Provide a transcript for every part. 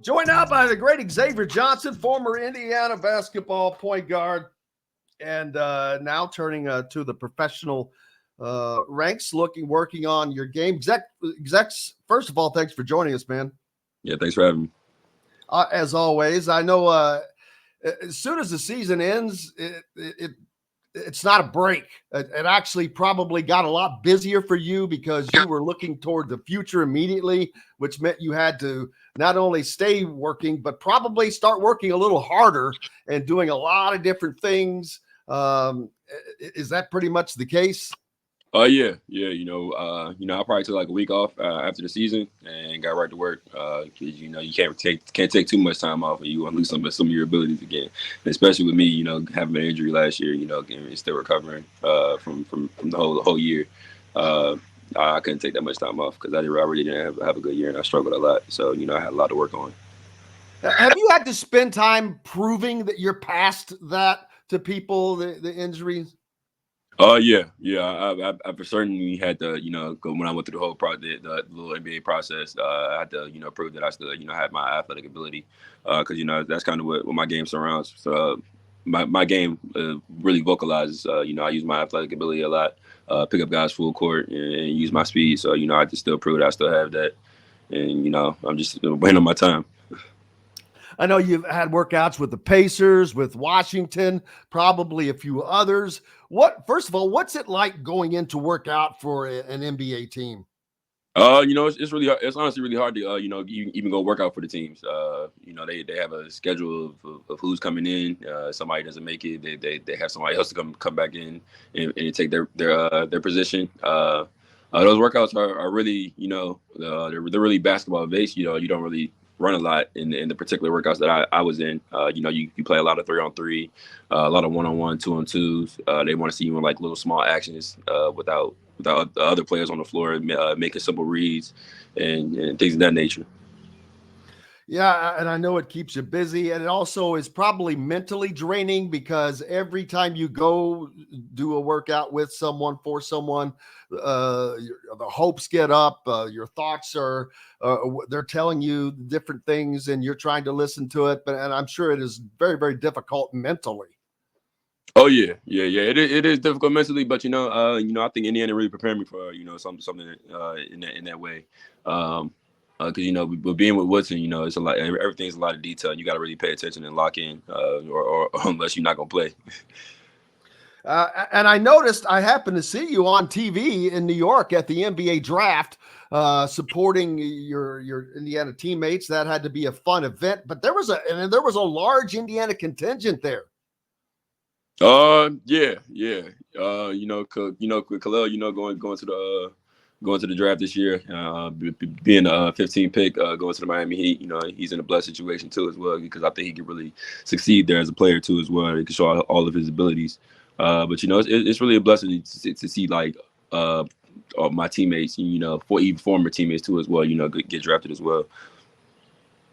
Joined now by the great Xavier Johnson, former Indiana basketball point guard, and now turning to the professional ranks, working on your game. Execs, first of all, thanks for joining us, man. Yeah, thanks for having me. As always, I know as soon as the season ends, it's not a break. It actually probably got a lot busier for you because you were looking toward the future immediately, which meant you had to not only stay working, but probably start working a little harder and doing a lot of different things. Is that pretty much the case? Yeah. I probably took like a week off after the season and got right to work. 'Cause, you can't take too much time off, and you want to lose some of your abilities again. And especially with me, having an injury last year, and still recovering from the whole year. Uh, I couldn't take that much time off because I really didn't have a good year, and I struggled a lot. So I had a lot to work on. Have you had to spend time proving that you're past that to people, the injuries? Yeah. I've certainly had to, go when I went through the whole project, the little NBA process. I had to, prove that I still, had my athletic ability, because that's kind of what my game surrounds. So my game really vocalizes. I use my athletic ability a lot, pick up guys full court and use my speed. So I just still prove that I still have that, and I'm just waiting on my time. I know you've had workouts with the Pacers, with Washington, probably a few others. First of all, what's it like going into workout for an NBA team? It's honestly really hard to even go work out for the teams. They have a schedule of who's coming in. Somebody doesn't make it, they have somebody else to come back in and take their position. Those workouts are really they're really basketball based. You don't really run a lot in the particular workouts that I was in. You play a lot of 3-on-3, a lot of 1-on-1, 2-on-2s. They want to see you in like little small actions without the other players on the floor, making simple reads and things of that nature. Yeah, and I know it keeps you busy, and it also is probably mentally draining because every time you go do a workout with someone, for someone, the hopes get up. Your thoughts are they're telling you different things, and you're trying to listen to it. And I'm sure it is very, very difficult mentally. Oh yeah. It is difficult mentally, but I think Indiana really prepared me for something in that way. Because but being with Woodson, it's a lot. Everything's a lot of detail. You got to really pay attention and lock in, or unless you're not gonna play. And I noticed I happened to see you on TV in New York at the NBA draft, supporting your Indiana teammates. That had to be a fun event. But there was a large Indiana contingent there. Yeah. With Khalil, going to the draft this year, being a 15 pick, going to the Miami Heat. He's in a blessed situation too as well, because I think he could really succeed there as a player too as well. He can show all of his abilities. But it's really a blessing to see like my teammates, for even former teammates too as well, get drafted as well.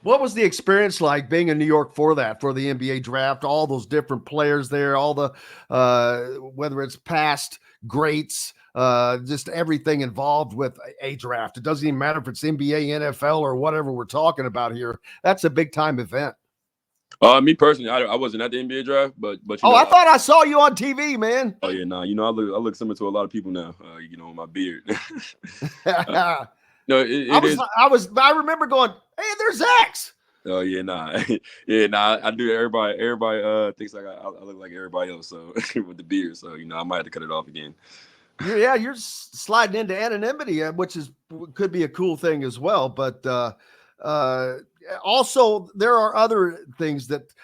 What was the experience like being in New York for the NBA draft? All those different players there, all the whether it's past greats, just everything involved with a draft. It doesn't even matter if it's NBA, NFL, or whatever we're talking about here. That's a big time event. Me personally, I wasn't at the NBA draft, but I thought I saw you on TV, man. Oh yeah, nah, I look similar to a lot of people now. With my beard. No, it is. I remember going, hey, there's X. Oh yeah, nah, yeah, nah. I do. Everybody thinks like I look like everybody else. So with the beard, so I might have to cut it off again. You're sliding into anonymity, which could be a cool thing as well. But also there are other things that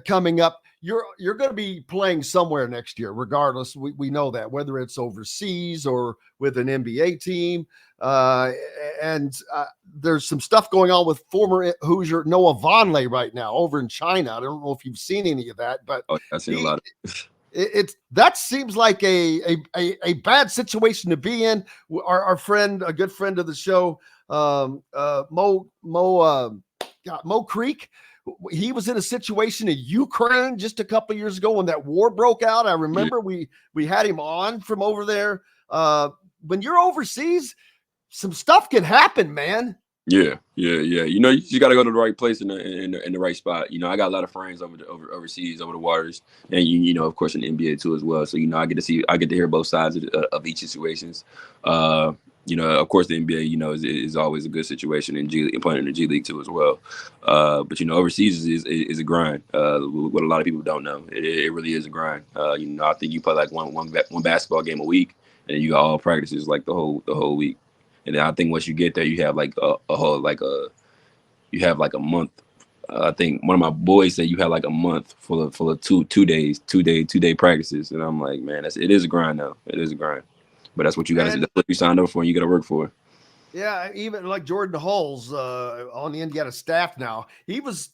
coming up. You're going to be playing somewhere next year, regardless. We know that, whether it's overseas or with an NBA team. And there's some stuff going on with former Hoosier Noah Vonleh right now over in China. I don't know if you've seen any of that, but I've seen a lot of that seems like a bad situation to be in. Our friend, a good friend of the show, Mo Creek, he was in a situation in Ukraine just a couple of years ago when that war broke out. I remember we had him on from over there. When you're overseas, some stuff can happen, man. Yeah. You know, you just got to go to the right place in the right spot. You know, I got a lot of friends overseas, over the waters, and you know, of course, in the NBA too as well. So you know, I get to hear both sides of each situations. Uh, you know, of course, the NBA, you know, is always a good situation, and playing in the G League too as well. But you know, overseas is a grind. What a lot of people don't know, it really is a grind. You know, I think you play like one basketball game a week, and you got all practices like the whole week. And then I think once you get there, you have like a whole you have like a month. I think one of my boys said you had like a month full of two day practices, and I'm like, man, it is a grind now. It is a grind, but that's what you got to. And That's what you signed up for, and you got to work for. yeah, even like Jordan Hulls on the Indiana staff now. He was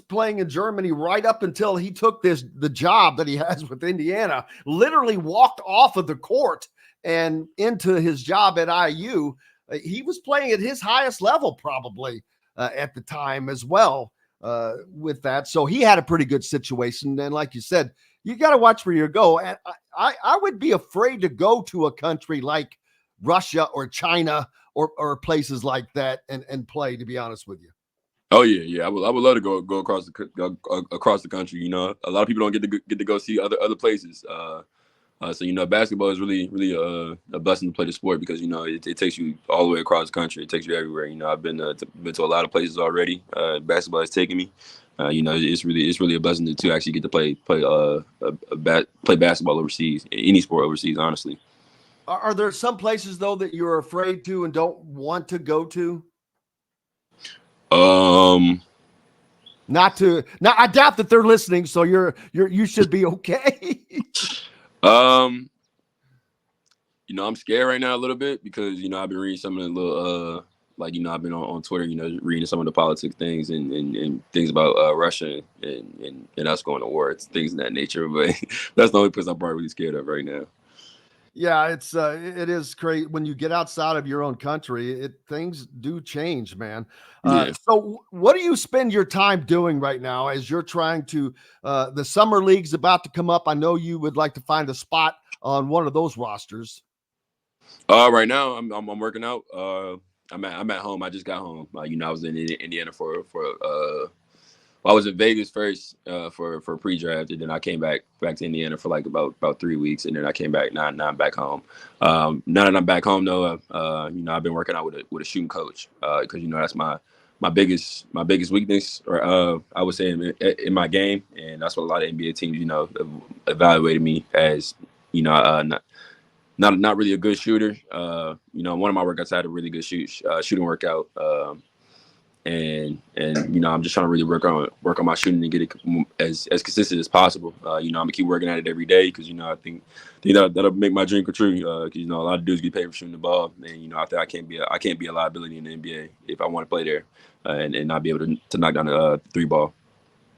playing in Germany right up until he took the job that he has with Indiana. Literally walked off of the court and into his job at IU. He was playing at his highest level probably at the time as well with that. So he had a pretty good situation. And like you said, you got to watch where you go. And I would be afraid to go to a country like Russia or China or places like that and play, to be honest with you. Oh yeah. I would love to go across the country. You know, a lot of people don't get to go see other places. So you know, basketball is really a blessing to play the sport because you know it takes you all the way across the country. It takes you everywhere. You know, I've been to a lot of places already. Basketball has taken me. You know, it's really a blessing to actually get to play basketball overseas, any sport overseas. Honestly, Are there some places though that you're afraid to and don't want to go to? um, Not to now. I doubt that they're listening, so you should be okay. um, you know, I'm scared right now a little bit because you know I've been reading some of the little like you know I've been on Twitter, you know, reading some of the politics things and things about Russia and us going to war, things of that nature. But that's the only place I'm probably really scared of right now. Yeah, it is crazy when you get outside of your own country. Things do change, man. Yeah. So, what do you spend your time doing right now as you're trying to? The summer league's about to come up. I know you would like to find a spot on one of those rosters. Right now I'm working out. I'm at home. I just got home. You know, I was in Indiana well, I was in Vegas first for pre-draft, and then I came back to Indiana for like about 3 weeks, and then I came back. Now I'm back home. Now that I'm back home, though, you know, I've been working out with a shooting coach because you know that's my biggest weakness, or I would say in my game, and that's what a lot of NBA teams, you know, evaluated me as, you know, not really a good shooter. You know, one of my workouts I had a really good shooting workout. And you know, I'm just trying to really work on my shooting and get it as consistent as possible. You know, I'm gonna keep working at it every day because you know I think that'll make my dream come true. Because you know a lot of dudes get paid for shooting the ball, and you know I think I can't be a liability in the NBA if I want to play there and not be able to knock down a three ball.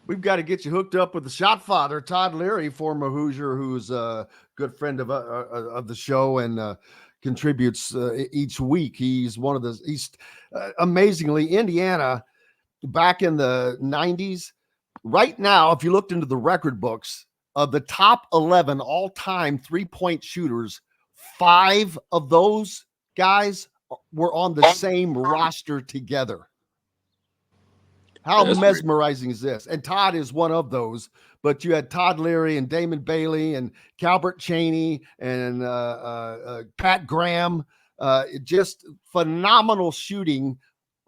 We've got to get you hooked up with the shot father, Todd Larry, former Hoosier, who's a good friend of the show and contributes each week. He's one of the he's amazingly Indiana back in the 90s. Right now, if you looked into the record books of the top 11 all-time three-point shooters, 5 of those guys were on the same roster together. How That's great. mesmerizing is this? And Todd is one of those. But you had Todd Larry and Damon Bailey and Calbert Chaney and Pat Graham. Just phenomenal shooting.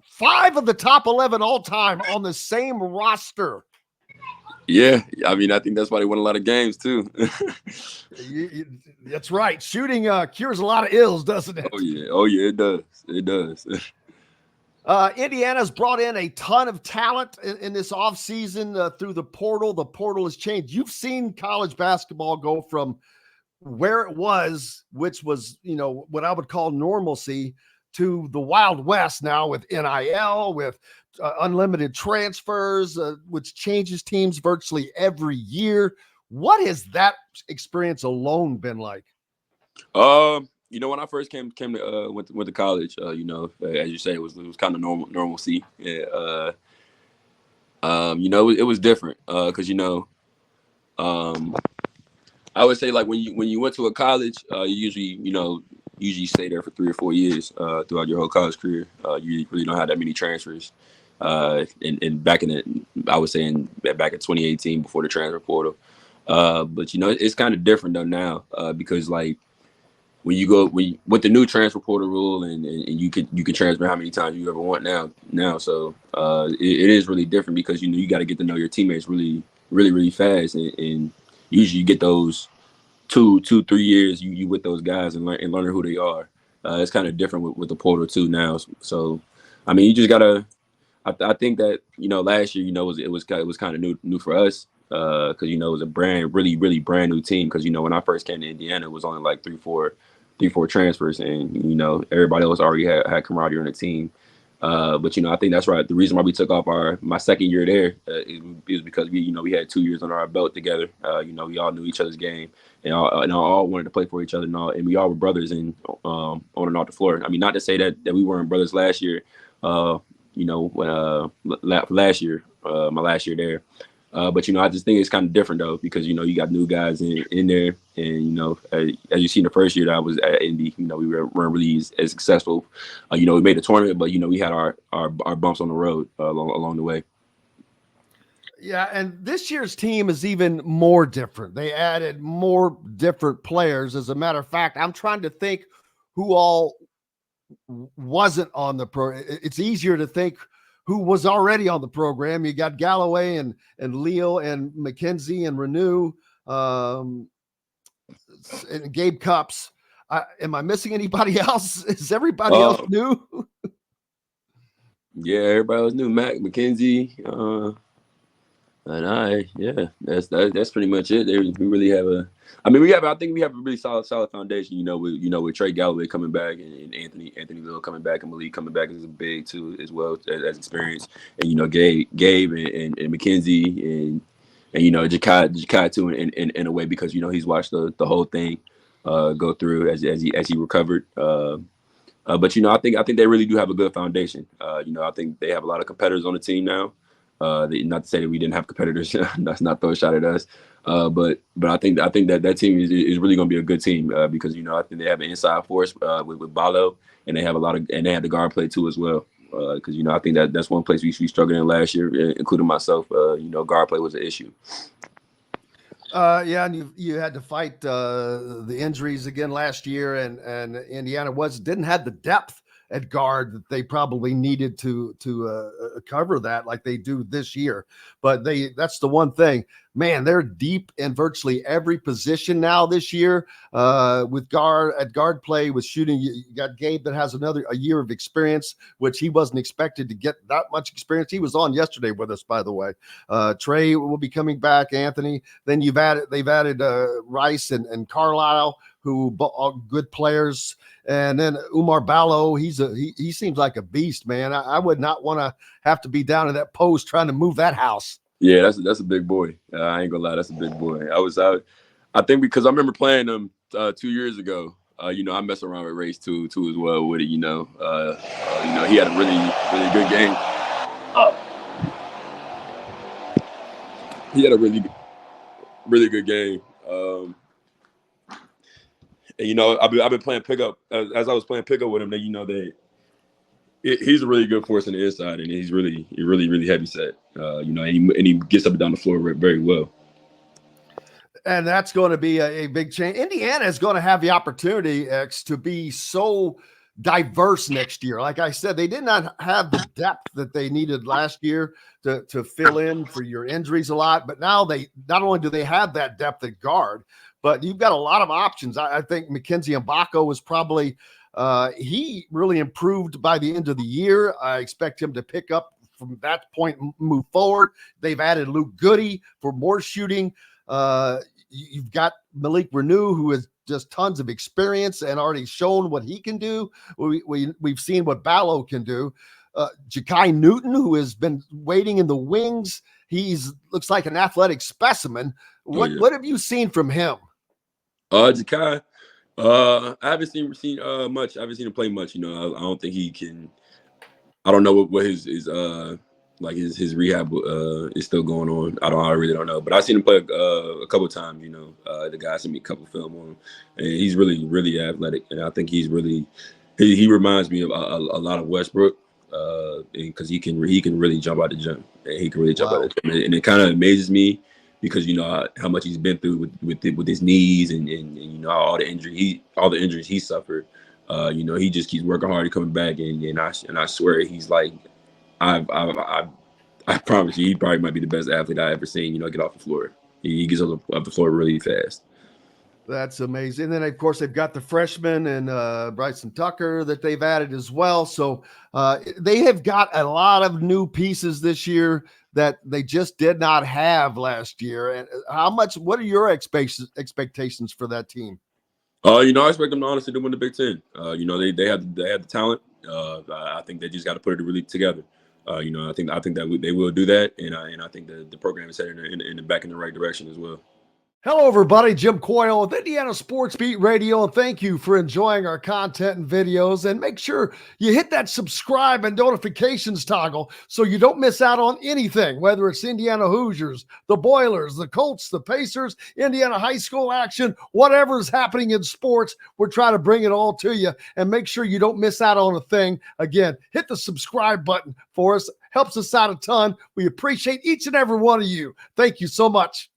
5 of the top 11 all time on the same roster. Yeah, I mean, I think that's why they won a lot of games too. That's right. Shooting cures a lot of ills, doesn't it? Oh yeah, it does. Indiana's brought in a ton of talent in this offseason through the portal. The portal has changed. You've seen college basketball go from where it was, which was, you know, what I would call normalcy, to the Wild West now with NIL, with unlimited transfers, which changes teams virtually every year. What has that experience alone been like? You know, when I first came to went to college, you know, as you say, it was kind of normalcy. Yeah. You know, it was different because you know, I would say like when you went to a college, you usually, you know, usually stay there for 3 or 4 years throughout your whole college career. You really don't have that many transfers. And back I was saying back in 2018 before the transfer portal. But it's kind of different though now because like when you go with the new transfer portal rule and you can transfer how many times you ever want now. So it is really different because you got to get to know your teammates really fast and usually you get those 2, 3 years you with those guys and learning who they are. It's kind of different with the portal too now. So I mean you just gotta. I think that last year it was kind of new for us because it was a really brand new team because when I first came to Indiana it was only like three four transfers and everybody else already had camaraderie on the team. But I think that's right. The reason why we took off my second year there it was because we had 2 years under our belt together. We all knew each other's game and all wanted to play for each other and we all were brothers on and off the floor. I mean, not to say that we weren't brothers last year. When last year, my last year there. But I just think it's kind of different though because you got new guys in there, and as you see in the first year that I was at Indy, we weren't really as successful. We made the tournament, but we had our bumps on the road along the way. Yeah, and this year's team is even more different. They added more different players. As a matter of fact, I'm trying to think who all wasn't on the pro. It's easier to think who was already on the program. You got Galloway and Leo and McKenzie and Renew and Gabe Cups. Am I missing anybody else? Is everybody else new? Yeah, everybody was new. Mac, McKenzie, and that's pretty much it. We really have I think we have a really solid foundation. With Trey Galloway coming back and Anthony Little coming back and Malik coming back is a big too as well as experience. And Gabe and McKenzie and Jakai too in a way because he's watched the whole thing go through as he recovered. But I think they really do have a good foundation. I think they have a lot of competitors on the team now. Not to say that we didn't have competitors. That's not throw a shot at us. But I think that team is really going to be a good team because I think they have an inside force with Balo, and they have they have the guard play too as well. Because I think that's one place we struggled in last year, including myself. Guard play was an issue. Yeah, and you had to fight the injuries again last year, and Indiana didn't have the depth at guard that they probably needed to cover that like they do this year. But that's the one thing, man, they're deep in virtually every position now this year with guard play, with shooting. You got Gabe that has a year of experience, which he wasn't expected to get that much experience. He was on yesterday with us, by the way. Trey will be coming back, Anthony. Then they've added Rice and Carlisle, who are good players. And then Umar Ballo, he seems like a beast, man. I would not want to have to be down in that post trying to move that house. Yeah, that's a big boy. I ain't gonna lie, that's a big boy. I think because I remember playing them 2 years ago. I messed around with Race too as well with it. He had a really good game. He had a really good game. And I've been playing pickup as I was playing pickup with him. He's a really good force on the inside, and he's really heavy set. And he gets up and down the floor very well. And that's going to be a big change. Indiana is going to have the opportunity, X, to be so diverse next year. Like I said, they did not have the depth that they needed last year to fill in for your injuries a lot. But now not only do they have that depth at guard, but you've got a lot of options. I think Mackenzie Mbako was probably he really improved by the end of the year. I expect him to pick up from that point, move forward. They've added Luke Goody for more shooting. You've got Malik Renew, who has just tons of experience and already shown what he can do. We've seen what Ballo can do. Jakai Newton, who has been waiting in the wings. Looks like an athletic specimen. What have you seen from him? Jakai, I haven't seen much. I haven't seen him play much. I don't think he can. I don't know what his like his rehab is still going on. I really don't know, but I've seen him play a couple of times. The guy sent me a couple film on him, and he's really athletic, and I think he reminds me of a lot of Westbrook, because he can really jump out the gym, and he can really jump out the gym, and it kind of amazes me because how much he's been through with his knees and all the injuries he suffered. He just keeps working hard and coming back, and I swear he's like. I promise you, he probably might be the best athlete I ever seen. Get off the floor. He gets off the floor really fast. That's amazing. And then, of course, they've got the freshman and Bryson Tucker that they've added as well. So they have got a lot of new pieces this year that they just did not have last year. And what are your expectations for that team? I expect them to honestly to win the Big Ten. They have the talent. I think they just got to put it really together. I think that they will do that, and I think the program is headed back in the right direction as well. Hello, everybody. Jim Coyle with Indiana Sports Beat Radio, and thank you for enjoying our content and videos. And make sure you hit that subscribe and notifications toggle so you don't miss out on anything, whether it's Indiana Hoosiers, the Boilers, the Colts, the Pacers, Indiana high school action, whatever's happening in sports. We're trying to bring it all to you, and make sure you don't miss out on a thing. Again, hit the subscribe button for us. Helps us out a ton. We appreciate each and every one of you. Thank you so much.